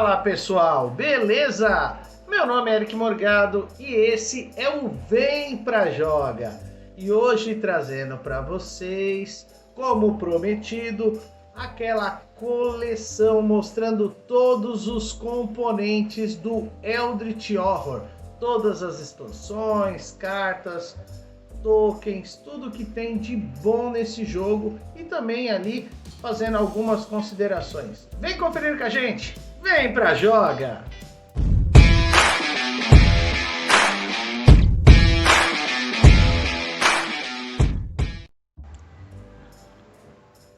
Fala pessoal, beleza? Meu nome é Eric Morgado e esse é o Vem Pra Joga. E hoje trazendo para vocês, como prometido, aquela coleção mostrando todos os componentes do Eldritch Horror. Todas as expansões, cartas, tokens, tudo que tem de bom nesse jogo e também ali fazendo algumas considerações. Vem conferir com a gente, vem pra joga!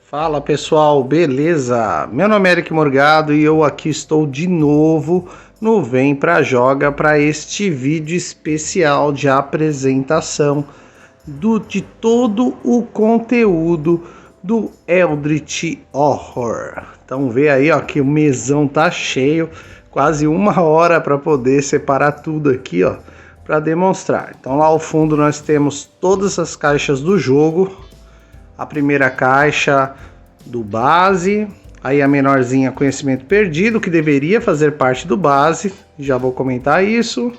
Fala pessoal, beleza? Meu nome é Eric Morgado e eu aqui estou de novo no Vem Pra Joga para este vídeo especial de apresentação de todo o conteúdo do Eldritch Horror. Então vê aí ó, que o mesão tá cheio, quase 1 hora para poder separar tudo aqui ó, para demonstrar. Então lá ao fundo nós temos todas as caixas do jogo. A primeira caixa do base, aí a menorzinha Conhecimento Perdido, que deveria fazer parte do base, já vou comentar isso.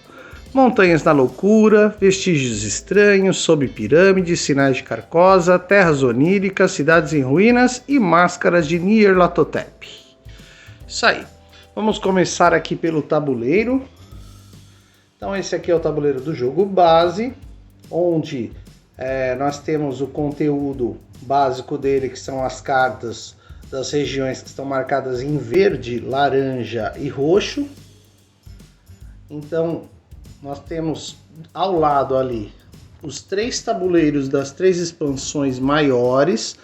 Montanhas da Loucura, Vestígios Estranhos, Sob Pirâmides, Sinais de Carcosa, Terras Oníricas, Cidades em Ruínas e Máscaras de Nyarlathotep. Isso aí. Vamos começar aqui pelo tabuleiro. Então esse aqui é o tabuleiro do jogo base, onde nós temos o conteúdo básico dele, que são as cartas das regiões que estão marcadas em verde, laranja e roxo. Então nós temos ao lado ali os 3 tabuleiros das 3 expansões maiores.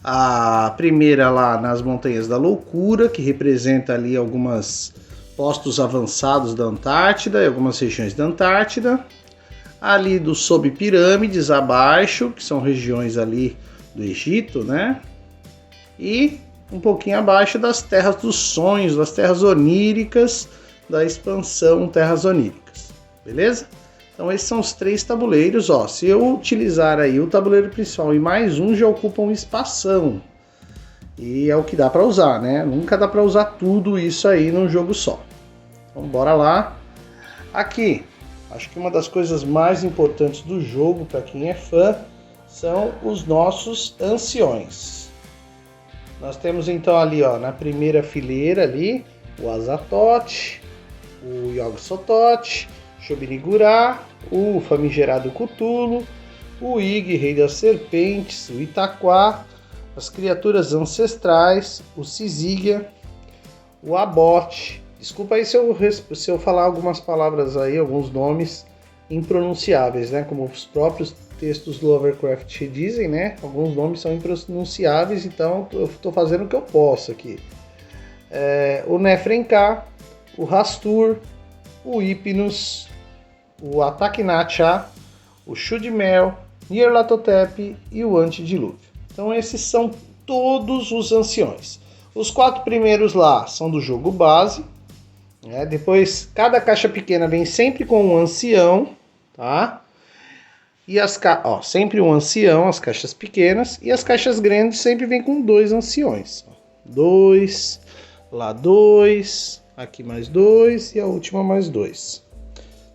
A primeira lá nas Montanhas da Loucura, que representa ali alguns postos avançados da Antártida e algumas regiões da Antártida. Ali do Sob Pirâmides abaixo, que são regiões ali do Egito, né? E um pouquinho abaixo das Terras dos Sonhos, das Terras Oníricas, da expansão Terras Oníricas. Beleza? Então esses são os 3 tabuleiros, ó. Se eu utilizar aí o tabuleiro principal e mais um, já ocupa um espação. E é o que dá para usar, né? Nunca dá para usar tudo isso aí num jogo só. Então bora lá. Aqui, acho que uma das coisas mais importantes do jogo, para quem é fã, são os nossos anciões. Nós temos então ali, ó, na primeira fileira ali, o Azathoth, o Yog-Sothoth, Shub-Niggurath, o famigerado Cthulhu, o Ygg, Rei das Serpentes, o Itaquá, as criaturas ancestrais, o Syzygia, o Abort. Desculpa aí se eu falar algumas palavras aí, alguns nomes impronunciáveis, né? Como os próprios textos do Lovecraft dizem, né? Alguns nomes são impronunciáveis, então eu estou fazendo o que eu posso aqui. O Nefrenka, o Rastur, o Hypnus, o Ataknacha, o Shudimel, Nyarlathotep e o Antedilúvio. Então esses são todos os anciões. Os 4 primeiros lá são do jogo base. Depois, cada caixa pequena vem sempre com um ancião, tá? E sempre um ancião, as caixas pequenas. E as caixas grandes sempre vem com 2 anciões. 2, lá 2, aqui mais 2 e a última mais 2.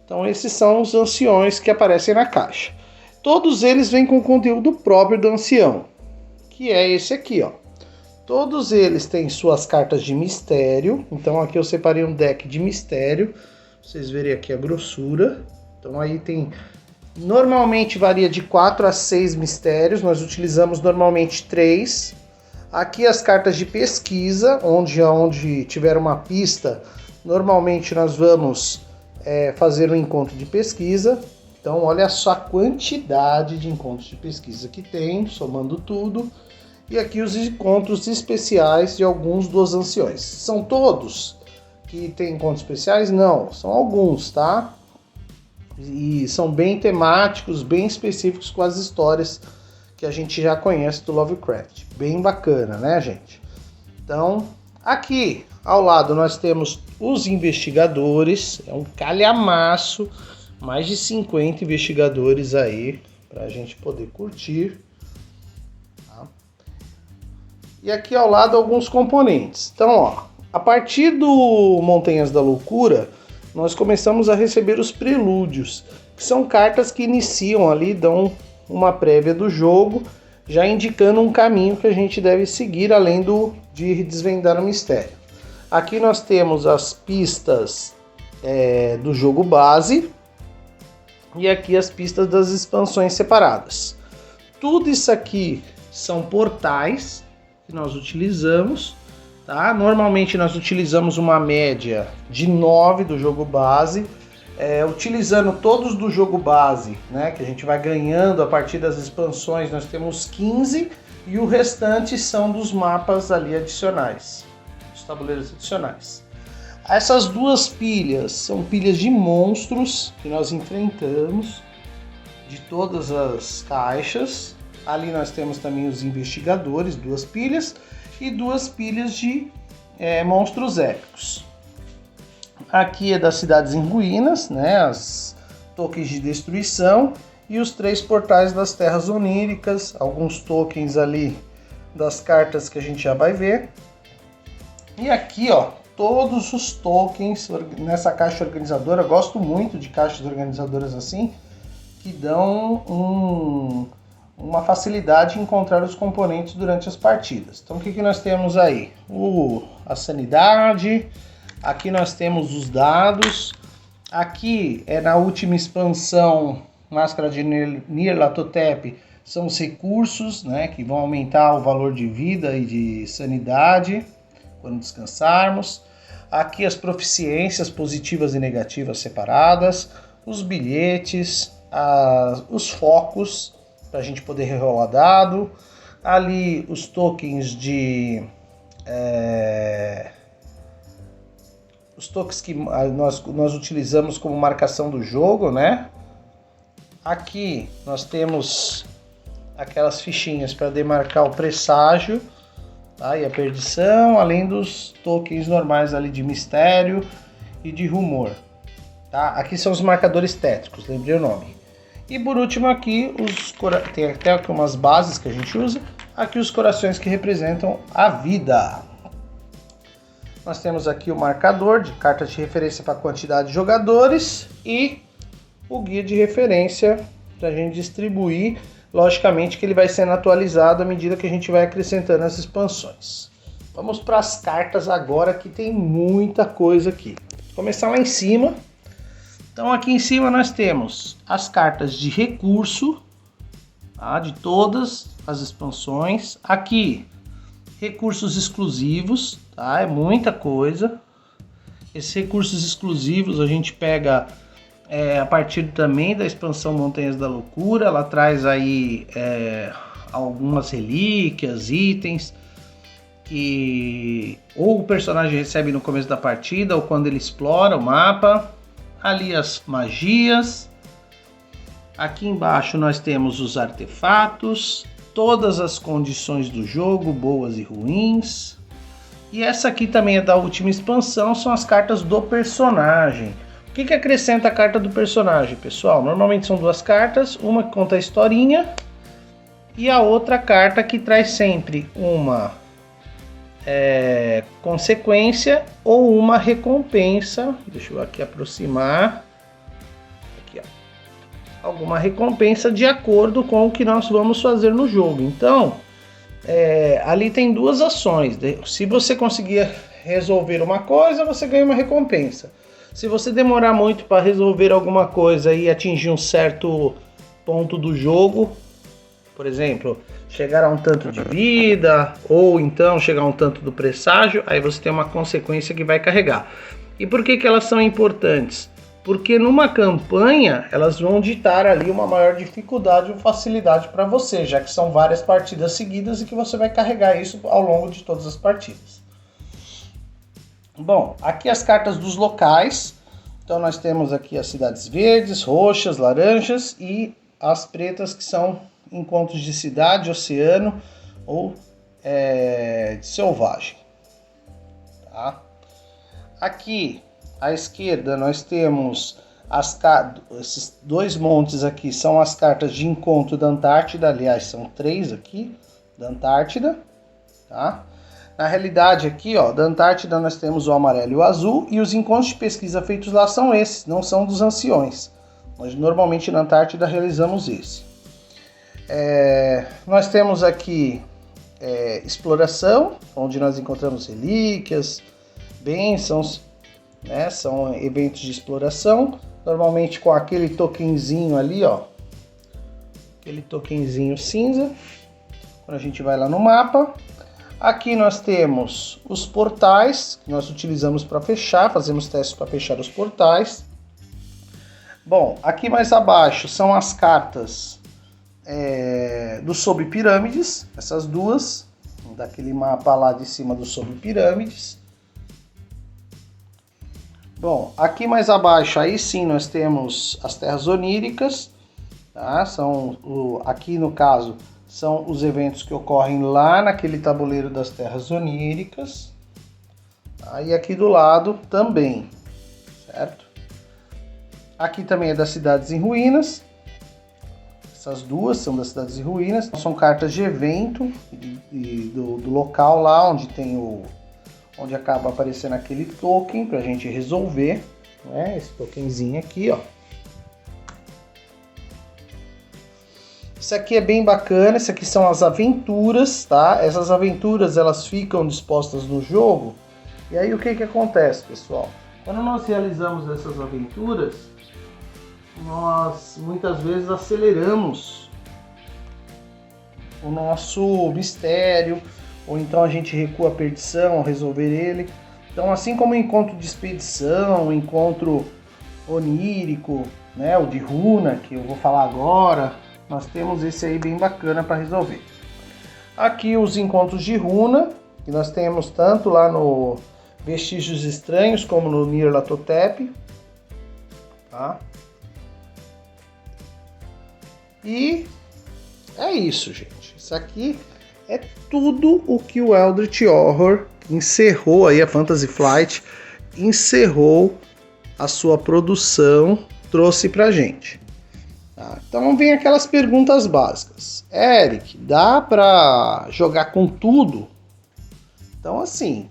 Então esses são os anciões que aparecem na caixa. Todos eles vêm com conteúdo próprio do ancião, que é esse aqui, ó. Todos eles têm suas cartas de mistério. Então aqui eu separei um deck de mistério. Vocês verem aqui a grossura. Então aí tem... Normalmente varia de 4 a 6 mistérios. Nós utilizamos normalmente 3. Aqui as cartas de pesquisa. Onde tiver uma pista, normalmente nós vamos fazer um encontro de pesquisa. Então olha só a quantidade de encontros de pesquisa que tem, somando tudo. E aqui os encontros especiais de alguns dos anciões. São todos que tem encontros especiais? Não, são alguns, tá? E são bem temáticos, bem específicos com as histórias que a gente já conhece do Lovecraft. Bem bacana, né, gente? Então, aqui ao lado nós temos os investigadores. É um calhamaço, mais de 50 investigadores aí para a gente poder curtir. E aqui ao lado alguns componentes. Então, ó, A partir do Montanhas da Loucura, nós começamos a receber os prelúdios, que são cartas que iniciam ali, dão uma prévia do jogo, já indicando um caminho que a gente deve seguir, além de desvendar o mistério. Aqui nós temos as pistas do jogo base e aqui as pistas das expansões separadas. Tudo isso aqui são portais que nós utilizamos, tá? Normalmente nós utilizamos uma média de 9 do jogo base, utilizando todos do jogo base, né, que a gente vai ganhando a partir das expansões, nós temos 15 e o restante são dos mapas ali adicionais, dos tabuleiros adicionais. Essas duas pilhas são pilhas de monstros que nós enfrentamos de todas as caixas. Ali nós temos também os investigadores, 2 pilhas, e 2 pilhas de monstros épicos. Aqui é das cidades em ruínas, né, as tokens de destruição e os 3 portais das terras oníricas, alguns tokens ali das cartas que a gente já vai ver. E aqui, ó, todos os tokens nessa caixa organizadora. Gosto muito de caixas organizadoras assim, que dão uma facilidade em encontrar os componentes durante as partidas. Então o que nós temos aí? A sanidade, aqui nós temos os dados, aqui é na última expansão Máscara de Nyarlathotep, são os recursos, né, que vão aumentar o valor de vida e de sanidade quando descansarmos. Aqui as proficiências positivas e negativas separadas, os bilhetes, os focos para a gente poder rerolar dado, ali os tokens os tokens que nós utilizamos como marcação do jogo, né? Aqui nós temos aquelas fichinhas para demarcar o presságio, tá? E a perdição, além dos tokens normais ali de mistério e de rumor, tá? Aqui são os marcadores tétricos, lembrei o nome. E por último aqui, tem até aqui umas bases que a gente usa, aqui os corações que representam a vida. Nós temos aqui o marcador de cartas de referência para a quantidade de jogadores e o guia de referência para a gente distribuir. Logicamente que ele vai sendo atualizado à medida que a gente vai acrescentando as expansões. Vamos para as cartas agora, que tem muita coisa aqui. Vou começar lá em cima. Então aqui em cima nós temos as cartas de recurso, tá, de todas as expansões. Aqui, recursos exclusivos, tá, é muita coisa. Esses recursos exclusivos a gente pega a partir também da expansão Montanhas da Loucura. Ela traz aí algumas relíquias, itens que ou o personagem recebe no começo da partida ou quando ele explora o mapa. Ali as magias. Aqui embaixo nós temos os artefatos, todas as condições do jogo, boas e ruins. E essa aqui também é da última expansão, são as cartas do personagem. O que acrescenta a carta do personagem, pessoal? Normalmente são 2 cartas, uma que conta a historinha e a outra carta que traz sempre uma consequência ou uma recompensa. Deixa eu aqui aproximar. Aqui, ó. Alguma recompensa de acordo com o que nós vamos fazer no jogo. Então, ali tem 2 ações. Se você conseguir resolver uma coisa, você ganha uma recompensa. Se você demorar muito para resolver alguma coisa e atingir um certo ponto do jogo, por exemplo, chegar a um tanto de vida, ou então chegar a um tanto do presságio, aí você tem uma consequência que vai carregar. E por que elas são importantes? Porque numa campanha elas vão ditar ali uma maior dificuldade ou facilidade para você, já que são várias partidas seguidas e que você vai carregar isso ao longo de todas as partidas. Bom, aqui as cartas dos locais. Então nós temos aqui as cidades verdes, roxas, laranjas e as pretas, que são encontros de cidade, oceano ou de selvagem. Tá? Aqui à esquerda nós temos esses 2 montes aqui, são as cartas de encontro da Antártida. Aliás, são 3 aqui da Antártida. Tá? Na realidade aqui, ó, da Antártida nós temos o amarelo e o azul, e os encontros de pesquisa feitos lá são esses, não são dos anciões. Nós normalmente na Antártida realizamos esse. Nós temos aqui exploração, onde nós encontramos relíquias, bênçãos, né? São eventos de exploração, normalmente com aquele tokenzinho ali, ó, aquele tokenzinho cinza, quando a gente vai lá no mapa. Aqui nós temos os portais, que nós utilizamos para fechar, fazemos testes para fechar os portais. Bom, aqui mais abaixo são as cartas do Sobre Pirâmides, essas duas, daquele mapa lá de cima do Sobre Pirâmides. Bom, aqui mais abaixo, aí sim nós temos as Terras Oníricas, tá? Aqui no caso, são os eventos que ocorrem lá naquele tabuleiro das Terras Oníricas. Aí aqui do lado também, certo? Aqui também é das Cidades em Ruínas. Essas duas são das Cidades em Ruínas. São cartas de evento do local lá onde tem onde acaba aparecendo aquele token pra gente resolver, né? Esse tokenzinho aqui, ó. Isso aqui é bem bacana, isso aqui são as aventuras, tá? Essas aventuras, elas ficam dispostas no jogo. E aí o que acontece, pessoal? Quando nós realizamos essas aventuras, nós muitas vezes aceleramos o nosso mistério, ou então a gente recua a perdição ao resolver ele. Então, assim como o encontro de expedição, o encontro onírico, né, o de runa, que eu vou falar agora, nós temos esse aí bem bacana para resolver. Aqui os encontros de runa, que nós temos tanto lá no Vestígios Estranhos como no Nyarlathotep, tá? E é isso, gente. Isso aqui é tudo o que o Eldritch Horror encerrou aí, a Fantasy Flight encerrou a sua produção, trouxe pra gente. Tá? Então vem aquelas perguntas básicas. Eric, dá pra jogar com tudo? Então assim,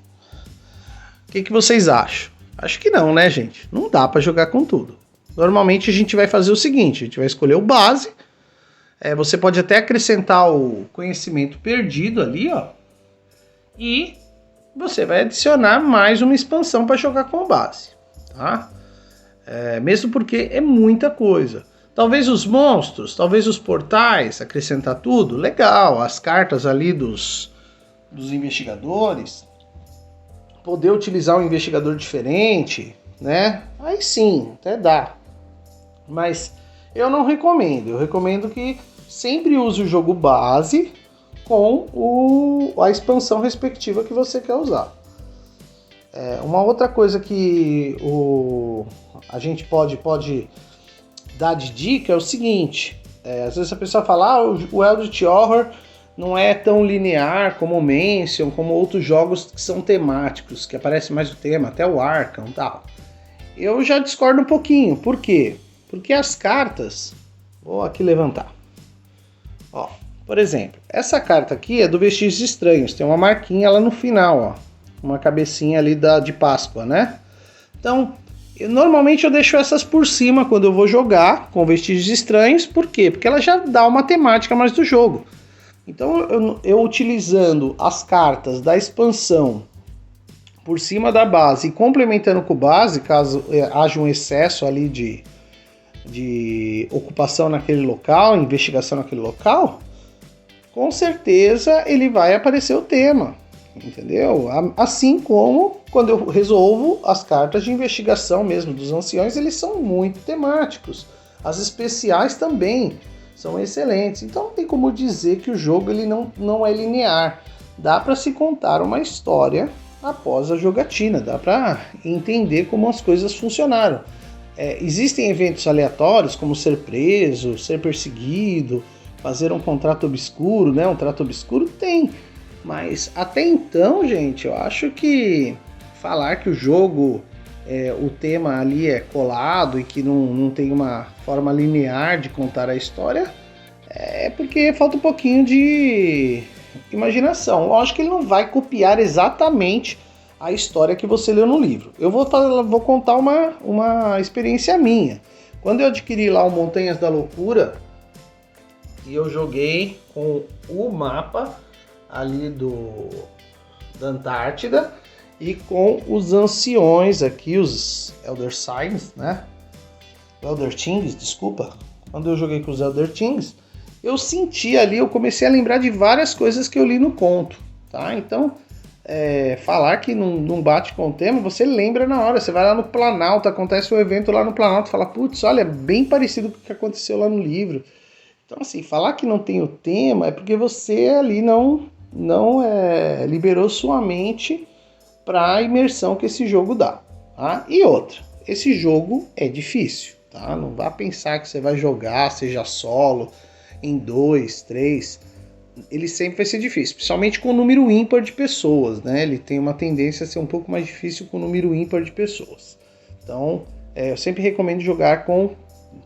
o que vocês acham? Acho que não, né, gente? Não dá pra jogar com tudo. Normalmente a gente vai fazer o seguinte, a gente vai escolher o base. Você pode até acrescentar o conhecimento perdido ali, ó. E você vai adicionar mais uma expansão para jogar com base, tá? Mesmo porque é muita coisa. Talvez os monstros, talvez os portais, acrescentar tudo, legal. As cartas ali dos investigadores, poder utilizar um investigador diferente, né? Aí sim, até dá. Mas eu não recomendo. Eu recomendo que sempre use o jogo base com a expansão respectiva que você quer usar. Uma outra coisa que a gente pode dar de dica é o seguinte. Às vezes a pessoa fala, o Eldritch Horror não é tão linear como o Mansion, como outros jogos que são temáticos, que aparece mais o tema, até o Arkham e tal. Eu já discordo um pouquinho. Por quê? Porque as cartas... Vou aqui levantar. Ó, por exemplo, essa carta aqui é do Vestígios Estranhos. Tem uma marquinha lá no final, ó. Uma cabecinha ali de Páscoa, né? Então, normalmente eu deixo essas por cima quando eu vou jogar com Vestígios Estranhos. Por quê? Porque ela já dá uma temática mais do jogo. Então, eu utilizando as cartas da expansão por cima da base e complementando com base, caso haja um excesso ali de ocupação naquele local, investigação naquele local, com certeza ele vai aparecer o tema, entendeu? Assim como quando eu resolvo as cartas de investigação mesmo dos anciões, eles são muito temáticos. As especiais também são excelentes. Então não tem como dizer que o jogo ele não é linear. Dá para se contar uma história após a jogatina, dá para entender como as coisas funcionaram. Existem eventos aleatórios, como ser preso, ser perseguido, fazer um contrato obscuro, né? Um trato obscuro tem. Mas até então, gente, eu acho que falar que o jogo, o tema ali é colado e que não tem uma forma linear de contar a história, é porque falta um pouquinho de imaginação. Lógico que ele não vai copiar exatamente a história que você leu no livro. Eu vou contar uma experiência minha. Quando eu adquiri lá o Montanhas da Loucura, e eu joguei com o mapa ali da Antártida e com os anciões aqui, os Elder Signs, né? Elder Things, desculpa. Quando eu joguei com os Elder Things, eu senti ali, eu comecei a lembrar de várias coisas que eu li no conto, tá? Então, falar que não bate com o tema, você lembra na hora. Você vai lá no Planalto, acontece um evento lá no Planalto, fala, putz, olha, é bem parecido com o que aconteceu lá no livro. Então, assim, falar que não tem o tema é porque você ali não liberou sua mente para a imersão que esse jogo dá, tá? E outra, esse jogo é difícil, tá? Não vá pensar que você vai jogar, seja solo, em 2, 3, ele sempre vai ser difícil, principalmente com o número ímpar de pessoas, né? Ele tem uma tendência a ser um pouco mais difícil com o número ímpar de pessoas. Então, eu sempre recomendo jogar com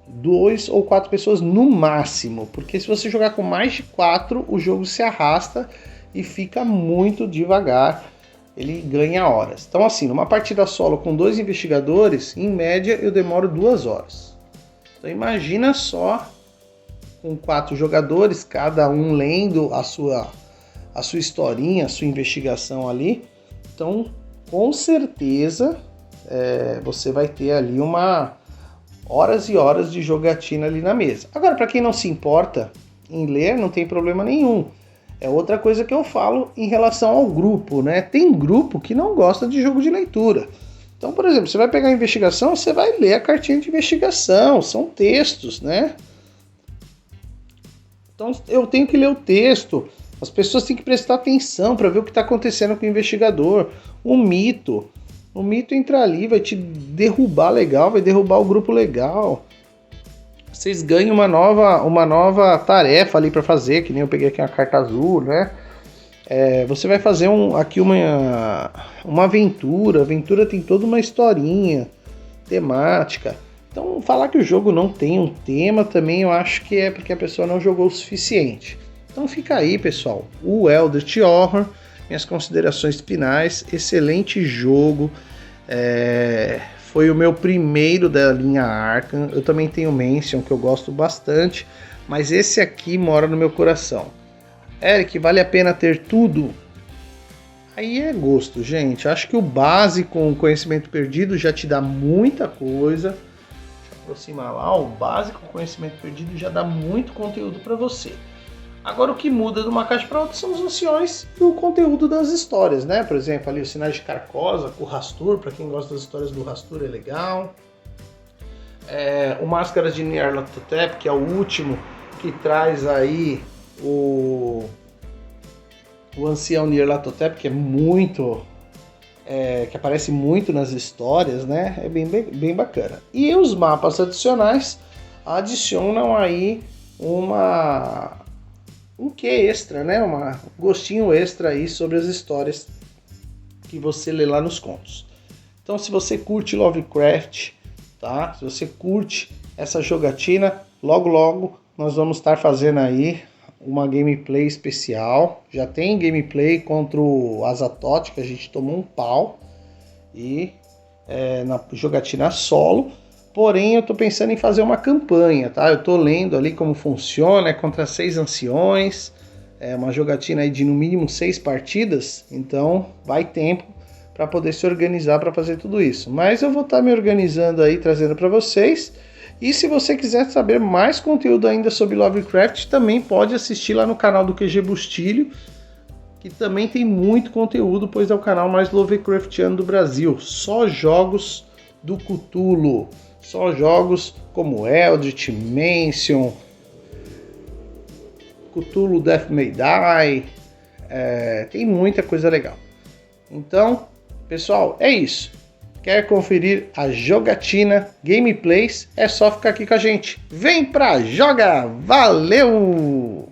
2 ou 4 pessoas no máximo, porque se você jogar com mais de 4, o jogo se arrasta e fica muito devagar, ele ganha horas. Então, assim, numa partida solo com 2 investigadores, em média eu demoro 2 horas. Então, imagina só com 4 jogadores, cada um lendo a sua historinha, a sua investigação ali. Então, com certeza, você vai ter ali horas e horas de jogatina ali na mesa. Agora, para quem não se importa em ler, não tem problema nenhum. É outra coisa que eu falo em relação ao grupo, né? Tem grupo que não gosta de jogo de leitura. Então, por exemplo, você vai pegar a investigação, você vai ler a cartinha de investigação, são textos, né? Então, eu tenho que ler o texto, as pessoas têm que prestar atenção para ver o que está acontecendo com o investigador. O mito entra ali, vai te derrubar legal, vai derrubar o grupo legal. Vocês ganham uma nova tarefa ali para fazer, que nem eu peguei aqui uma carta azul, né? Você vai fazer aqui uma aventura. A aventura tem toda uma historinha temática. Então, falar que o jogo não tem um tema também eu acho que é porque a pessoa não jogou o suficiente. Então fica aí, pessoal, o Eldritch Horror, minhas considerações finais, excelente jogo, foi o meu primeiro da linha Arkham. Eu também tenho Mansion, que eu gosto bastante, mas esse aqui mora no meu coração. Eric, vale a pena ter tudo? Aí é gosto, gente. Acho que o básico, o conhecimento perdido, já te dá muita coisa. Aproximar lá, o básico, conhecimento perdido, já dá muito conteúdo para você. Agora o que muda de uma caixa para outra são os anciões e o conteúdo das histórias, né? Por exemplo, ali os sinais de Carcosa, o Rastur, para quem gosta das histórias do Rastur é legal. O Máscaras de Nyarlathotep, que é o último, que traz aí o ancião Nyarlathotep, que é muito... que aparece muito nas histórias, né? É bem bacana. E os mapas adicionais adicionam aí um quê extra, né? Um gostinho extra aí sobre as histórias que você lê lá nos contos. Então, se você curte Lovecraft, tá? Se você curte essa jogatina, logo nós vamos estar fazendo aí uma gameplay especial. Já tem gameplay contra o Azathoth, que a gente tomou um pau, e na jogatina solo. Porém, eu tô pensando em fazer uma campanha, tá? Eu tô lendo ali como funciona, contra 6 anciões, uma jogatina aí de no mínimo 6 partidas, então vai tempo para poder se organizar para fazer tudo isso. Mas eu vou estar me organizando aí, trazendo para vocês. E se você quiser saber mais conteúdo ainda sobre Lovecraft, também pode assistir lá no canal do QG Bustilho, que também tem muito conteúdo, pois é o canal mais Lovecraftiano do Brasil. Só jogos do Cthulhu, só jogos como Eldritch, Mansion, Cthulhu Death May Die, tem muita coisa legal. Então, pessoal, é isso. Quer conferir a jogatina, gameplays? É só ficar aqui com a gente. Vem pra joga! Valeu!